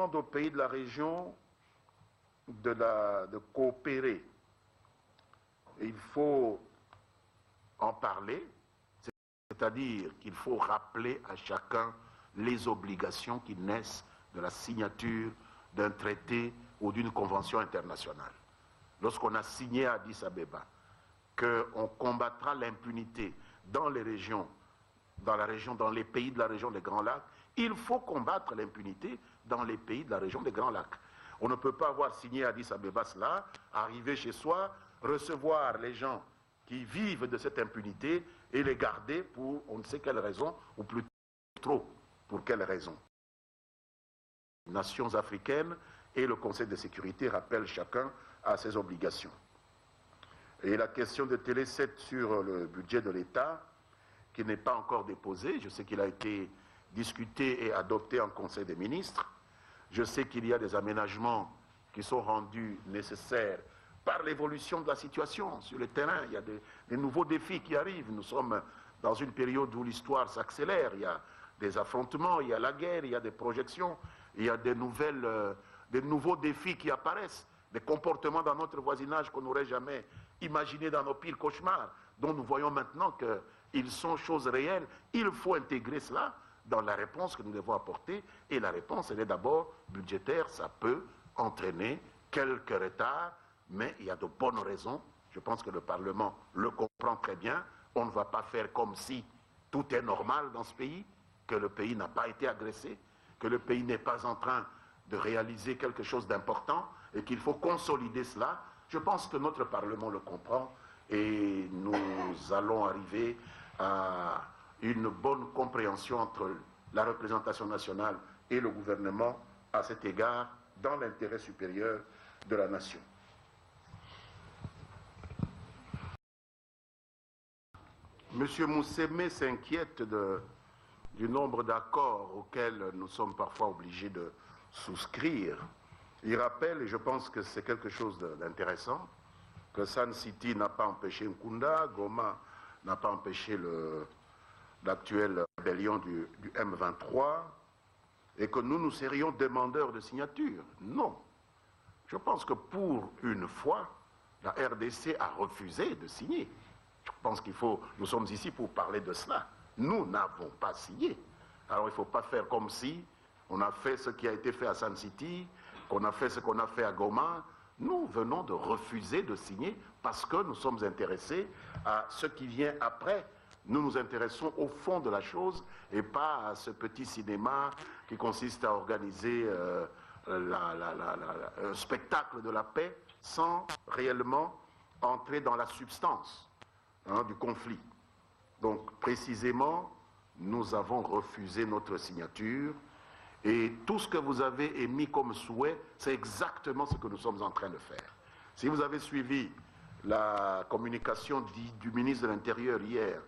demande aux pays de la région de coopérer. Et il faut en parler, c'est-à-dire qu'il faut rappeler à chacun les obligations qui naissent de la signature d'un traité ou d'une convention internationale. Lorsqu'on a signé à Addis Abeba qu'on combattra l'impunité dans les régions, dans les pays de la région des Grands Lacs, il faut combattre l'impunité dans les pays de la région des Grands Lacs. On ne peut pas avoir signé à Addis Abeba cela, arriver chez soi, recevoir les gens qui vivent de cette impunité et les garder pour on ne sait quelle raison, ou plutôt trop pour quelle raison. Les nations africaines et le Conseil de sécurité rappellent chacun à ses obligations. Et la question de Télé 7 sur le budget de l'État, qui n'est pas encore déposé, je sais qu'il a été discuté et adopté en Conseil des ministres, je sais qu'il y a des aménagements qui sont rendus nécessaires par l'évolution de la situation sur le terrain. Il y a des nouveaux défis qui arrivent. Nous sommes dans une période où l'histoire s'accélère. Il y a des affrontements, il y a la guerre, il y a des projections, il y a des nouveaux défis qui apparaissent, des comportements dans notre voisinage qu'on n'aurait jamais imaginé dans nos pires cauchemars, dont nous voyons maintenant qu'ils sont choses réelles. Il faut intégrer cela dans la réponse que nous devons apporter, et la réponse, elle est d'abord budgétaire. Ça peut entraîner quelques retards, mais il y a de bonnes raisons. Je pense que le Parlement le comprend très bien. On ne va pas faire comme si tout est normal dans ce pays, que le pays n'a pas été agressé, que le pays n'est pas en train de réaliser quelque chose d'important et qu'il faut consolider cela. Je pense que notre Parlement le comprend et nous allons arriver à une bonne compréhension entre la représentation nationale et le gouvernement à cet égard, dans l'intérêt supérieur de la nation. M. Moussémé s'inquiète du nombre d'accords auxquels nous sommes parfois obligés de souscrire. Il rappelle, et je pense que c'est quelque chose d'intéressant, que Sun City n'a pas empêché Nkunda, Goma n'a pas empêché l'actuelle rébellion du M23, et que nous serions demandeurs de signature. Non. Je pense que pour une fois, la RDC a refusé de signer. Je pense nous sommes ici pour parler de cela. Nous n'avons pas signé. Alors il ne faut pas faire comme si on a fait ce qui a été fait à Sun City, qu'on a fait ce qu'on a fait à Goma. Nous venons de refuser de signer parce que nous sommes intéressés à ce qui vient après. Nous nous intéressons au fond de la chose et pas à ce petit cinéma qui consiste à organiser un spectacle de la paix sans réellement entrer dans la substance du conflit. Donc précisément, nous avons refusé notre signature et tout ce que vous avez émis comme souhait, c'est exactement ce que nous sommes en train de faire. Si vous avez suivi la communication du ministre de l'Intérieur hier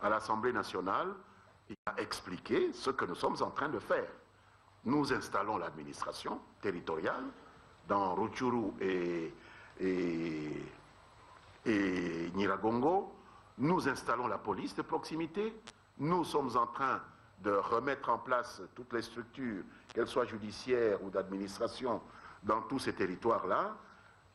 à l'Assemblée nationale, il a expliqué ce que nous sommes en train de faire. Nous installons l'administration territoriale dans Rutshuru et Nyiragongo. Nous installons la police de proximité. Nous sommes en train de remettre en place toutes les structures, qu'elles soient judiciaires ou d'administration, dans tous ces territoires-là.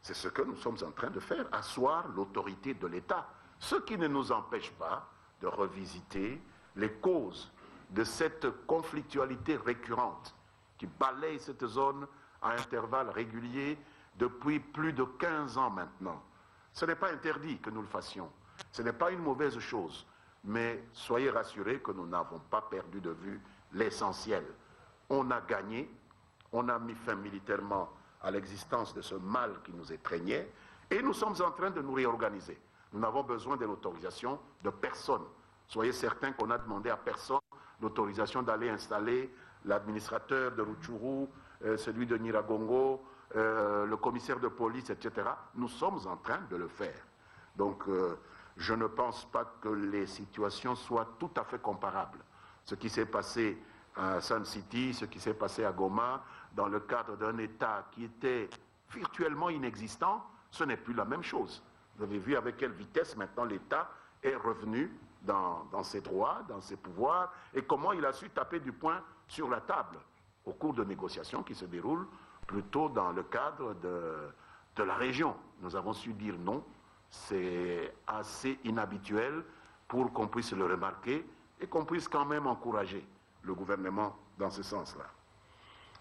C'est ce que nous sommes en train de faire, asseoir l'autorité de l'État. Ce qui ne nous empêche pas de revisiter les causes de cette conflictualité récurrente qui balaye cette zone à intervalles réguliers depuis plus de 15 ans maintenant. Ce n'est pas interdit que nous le fassions. Ce n'est pas une mauvaise chose, mais soyez rassurés que nous n'avons pas perdu de vue l'essentiel. On a gagné, on a mis fin militairement à l'existence de ce mal qui nous étreignait et nous sommes en train de nous réorganiser. Nous n'avons besoin de l'autorisation de personne. Soyez certains qu'on a demandé à personne l'autorisation d'aller installer l'administrateur de Rutshuru, celui de Nyiragongo, le commissaire de police, etc. Nous sommes en train de le faire. Donc, je ne pense pas que les situations soient tout à fait comparables. Ce qui s'est passé à Sun City, ce qui s'est passé à Goma, dans le cadre d'un État qui était virtuellement inexistant, ce n'est plus la même chose. Vous avez vu avec quelle vitesse maintenant l'État est revenu dans ses droits, dans ses pouvoirs, et comment il a su taper du poing sur la table au cours de négociations qui se déroulent plutôt dans le cadre de la région. Nous avons su dire non. C'est assez inhabituel pour qu'on puisse le remarquer et qu'on puisse quand même encourager le gouvernement dans ce sens-là.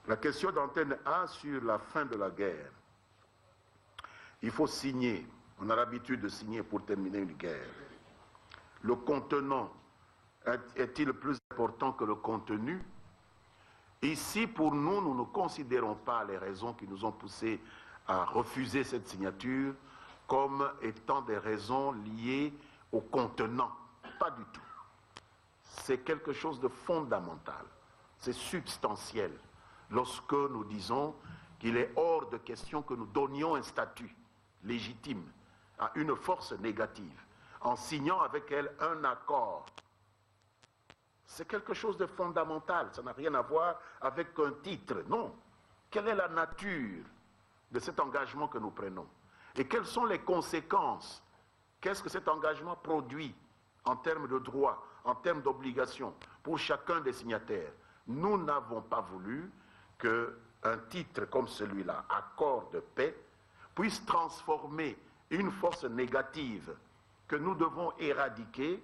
La question d'Antenne A sur la fin de la guerre. Il faut signer. On a l'habitude de signer pour terminer une guerre. Le contenant est-il plus important que le contenu? Ici, pour nous, nous ne considérons pas les raisons qui nous ont poussés à refuser cette signature comme étant des raisons liées au contenant. Pas du tout. C'est quelque chose de fondamental. C'est substantiel. Lorsque nous disons qu'il est hors de question que nous donnions un statut légitime à une force négative, en signant avec elle un accord. C'est quelque chose de fondamental, ça n'a rien à voir avec un titre, non. Quelle est la nature de cet engagement que nous prenons? Et quelles sont les conséquences? Qu'est-ce que cet engagement produit en termes de droits, en termes d'obligations pour chacun des signataires? Nous n'avons pas voulu qu'un titre comme celui-là, accord de paix, puisse transformer une force négative que nous devons éradiquer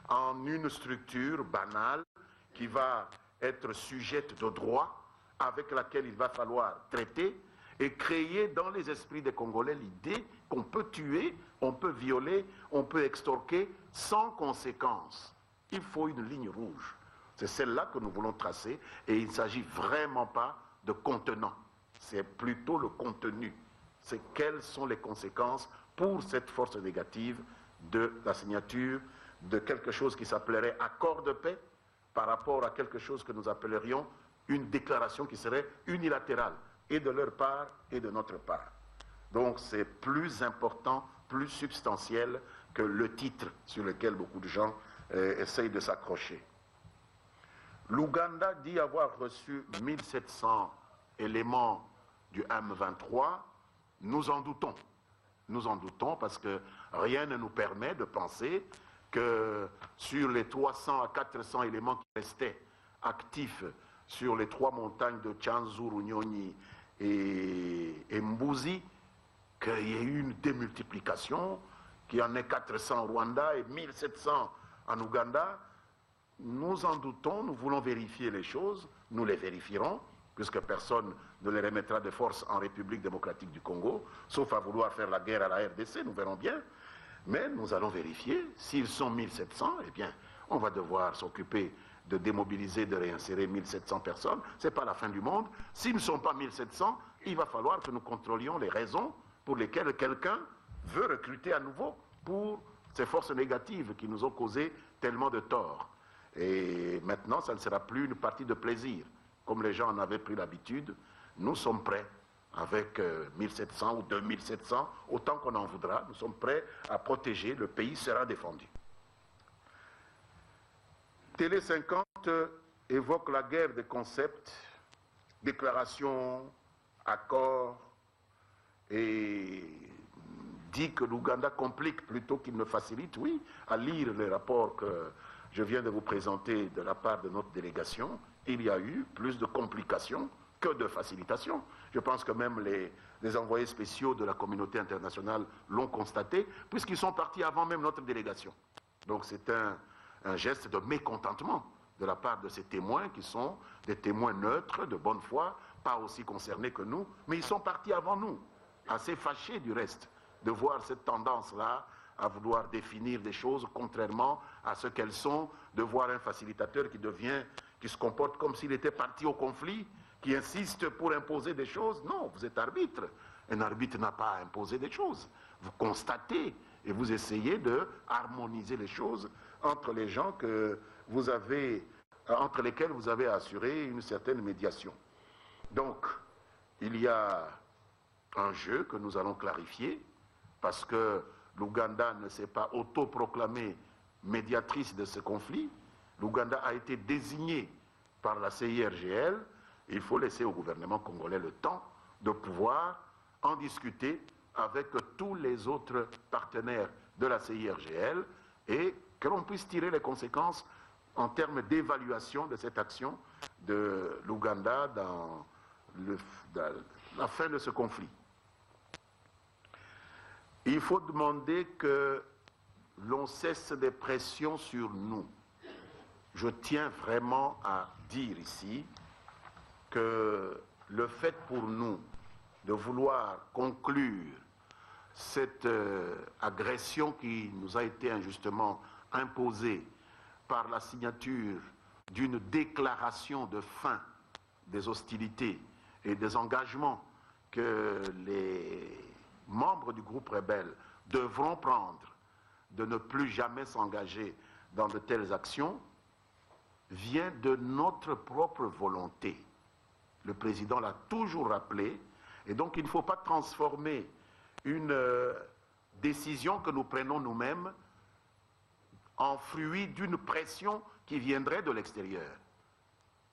en une structure banale qui va être sujette de droit, avec laquelle il va falloir traiter et créer dans les esprits des Congolais l'idée qu'on peut tuer, on peut violer, on peut extorquer sans conséquence. Il faut une ligne rouge. C'est celle-là que nous voulons tracer et il ne s'agit vraiment pas de contenant. C'est plutôt le contenu. C'est quelles sont les conséquences pour cette force négative de la signature de quelque chose qui s'appellerait accord de paix par rapport à quelque chose que nous appellerions une déclaration qui serait unilatérale, et de leur part et de notre part. Donc c'est plus important, plus substantiel que le titre sur lequel beaucoup de gens essayent de s'accrocher. L'Ouganda dit avoir reçu 1700 éléments du M23. Nous en doutons. Nous en doutons parce que rien ne nous permet de penser que sur les 300 à 400 éléments qui restaient actifs sur les 3 montagnes de Tchanzuru, Nyonyi et Mbuzi, qu'il y ait eu une démultiplication, qu'il y en ait 400 au Rwanda et 1700 en Ouganda. Nous en doutons, nous voulons vérifier les choses, nous les vérifierons, puisque personne ne les remettra de force en République démocratique du Congo, sauf à vouloir faire la guerre à la RDC, nous verrons bien. Mais nous allons vérifier, s'ils sont 1700, eh bien, on va devoir s'occuper de démobiliser, de réinsérer 1700 personnes. Ce n'est pas la fin du monde. S'ils ne sont pas 1700, il va falloir que nous contrôlions les raisons pour lesquelles quelqu'un veut recruter à nouveau pour ces forces négatives qui nous ont causé tellement de tort. Et maintenant, ça ne sera plus une partie de plaisir. Comme les gens en avaient pris l'habitude, nous sommes prêts avec 1700 ou 2700, autant qu'on en voudra, nous sommes prêts à protéger, le pays sera défendu. Télé 50 évoque la guerre des concepts, déclarations, accords, et dit que l'Ouganda complique plutôt qu'il ne facilite. Oui, à lire les rapports que je viens de vous présenter de la part de notre délégation, il y a eu plus de complications que de facilitation. Je pense que même les envoyés spéciaux de la communauté internationale l'ont constaté, puisqu'ils sont partis avant même notre délégation. Donc c'est un geste de mécontentement de la part de ces témoins qui sont des témoins neutres, de bonne foi, pas aussi concernés que nous, mais ils sont partis avant nous, assez fâchés du reste de voir cette tendance-là à vouloir définir des choses contrairement à ce qu'elles sont, de voir un facilitateur qui se comporte comme s'il était parti au conflit, qui insiste pour imposer des choses. Non, vous êtes arbitre. Un arbitre n'a pas à imposer des choses. Vous constatez et vous essayez de harmoniser les choses entre les gens que vous avez, entre lesquels vous avez assuré une certaine médiation. Donc, il y a un jeu que nous allons clarifier, parce que l'Ouganda ne s'est pas autoproclamée médiatrice de ce conflit. L'Ouganda a été désignée par la CIRGL. Il faut laisser au gouvernement congolais le temps de pouvoir en discuter avec tous les autres partenaires de la CIRGL et que l'on puisse tirer les conséquences en termes d'évaluation de cette action de l'Ouganda dans la fin de ce conflit. Il faut demander que l'on cesse des pressions sur nous. Je tiens vraiment à dire ici que le fait pour nous de vouloir conclure cette agression qui nous a été injustement imposée par la signature d'une déclaration de fin des hostilités et des engagements que les membres du groupe rebelle devront prendre de ne plus jamais s'engager dans de telles actions, vient de notre propre volonté. Le président l'a toujours rappelé, et donc il ne faut pas transformer une décision que nous prenons nous-mêmes en fruit d'une pression qui viendrait de l'extérieur.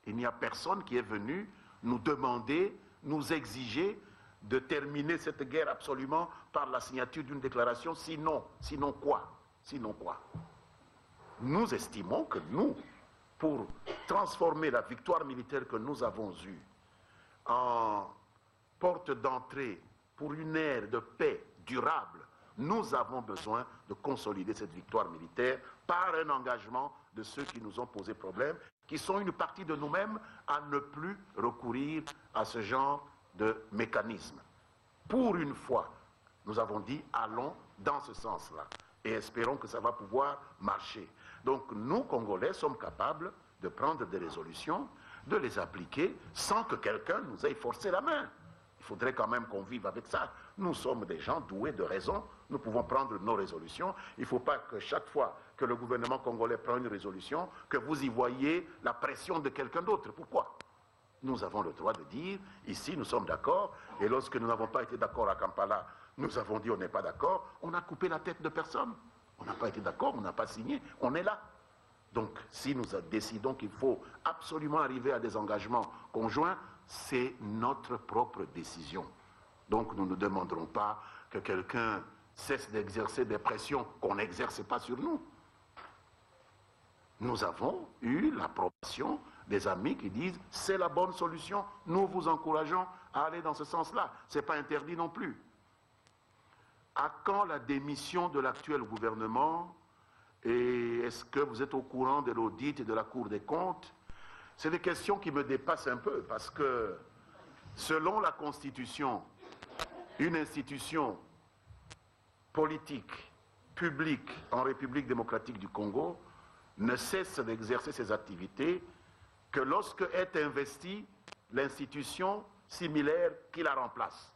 Il n'y a personne qui est venu nous demander, nous exiger de terminer cette guerre absolument par la signature d'une déclaration, sinon quoi? Sinon quoi? Nous estimons que nous, pour transformer la victoire militaire que nous avons eue en porte d'entrée pour une ère de paix durable, nous avons besoin de consolider cette victoire militaire par un engagement de ceux qui nous ont posé problème, qui sont une partie de nous-mêmes à ne plus recourir à ce genre de mécanisme. Pour une fois, nous avons dit, allons dans ce sens-là et espérons que ça va pouvoir marcher. Donc nous, Congolais, sommes capables de prendre des résolutions, de les appliquer sans que quelqu'un nous ait forcé la main. Il faudrait quand même qu'on vive avec ça. Nous sommes des gens doués de raison, nous pouvons prendre nos résolutions. Il ne faut pas que chaque fois que le gouvernement congolais prend une résolution, que vous y voyez la pression de quelqu'un d'autre. Pourquoi? Nous avons le droit de dire, ici nous sommes d'accord, et lorsque nous n'avons pas été d'accord à Kampala, nous avons dit on n'est pas d'accord, on a coupé la tête de personne. On n'a pas été d'accord, on n'a pas signé, on est là. Donc si nous décidons qu'il faut absolument arriver à des engagements conjoints, c'est notre propre décision. Donc nous ne demanderons pas que quelqu'un cesse d'exercer des pressions qu'on n'exerce pas sur nous. Nous avons eu l'approbation des amis qui disent c'est la bonne solution, nous vous encourageons à aller dans ce sens-là. Ce n'est pas interdit non plus. À quand la démission de l'actuel gouvernement? Et est-ce que vous êtes au courant de l'audit et de la Cour des comptes? C'est des questions qui me dépassent un peu parce que selon la Constitution, une institution politique, publique en République démocratique du Congo ne cesse d'exercer ses activités que lorsque est investie l'institution similaire qui la remplace.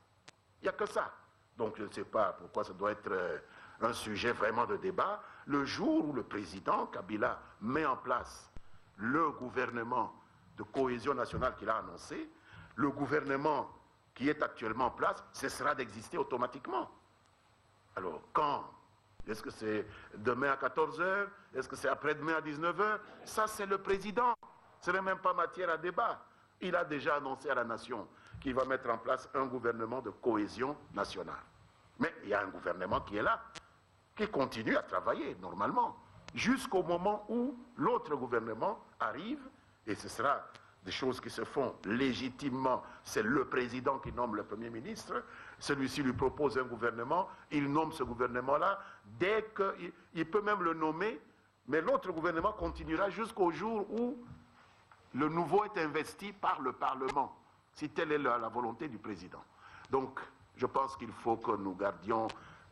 Il n'y a que ça. Donc je ne sais pas pourquoi ça doit être un sujet vraiment de débat. Le jour où le président Kabila met en place le gouvernement de cohésion nationale qu'il a annoncé, le gouvernement qui est actuellement en place cessera d'exister automatiquement. Alors quand? Est-ce que c'est demain à 14 h? Est-ce que c'est après-demain à 19 h? Ça, c'est le président. Ce n'est même pas matière à débat. Il a déjà annoncé à la nation qu'il va mettre en place un gouvernement de cohésion nationale. Mais il y a un gouvernement qui est là, qui continue à travailler normalement, jusqu'au moment où l'autre gouvernement arrive, et ce sera des choses qui se font légitimement. C'est le président qui nomme le Premier ministre, celui-ci lui propose un gouvernement, il nomme ce gouvernement-là, dès qu'il peut même le nommer, mais l'autre gouvernement continuera jusqu'au jour où le nouveau est investi par le Parlement, si telle est la volonté du président. Donc, je pense qu'il faut que nous gardions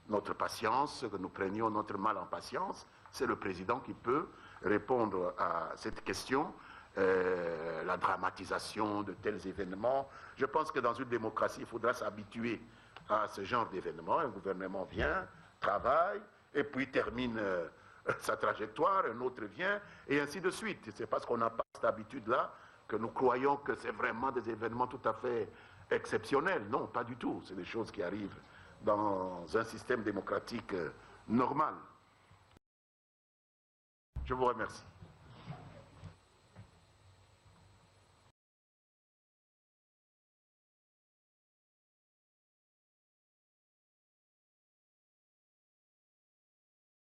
notre patience, que nous prenions notre mal en patience. C'est le président qui peut répondre à cette question. La dramatisation de tels événements. Je pense que dans une démocratie, il faudra s'habituer à ce genre d'événements. Un gouvernement vient, travaille, et puis termine sa trajectoire, un autre vient, et ainsi de suite. C'est parce qu'on n'a pas cette habitude-là que nous croyons que c'est vraiment des événements tout à fait exceptionnels. Non, pas du tout. C'est des choses qui arrivent dans un système démocratique normal. Je vous remercie.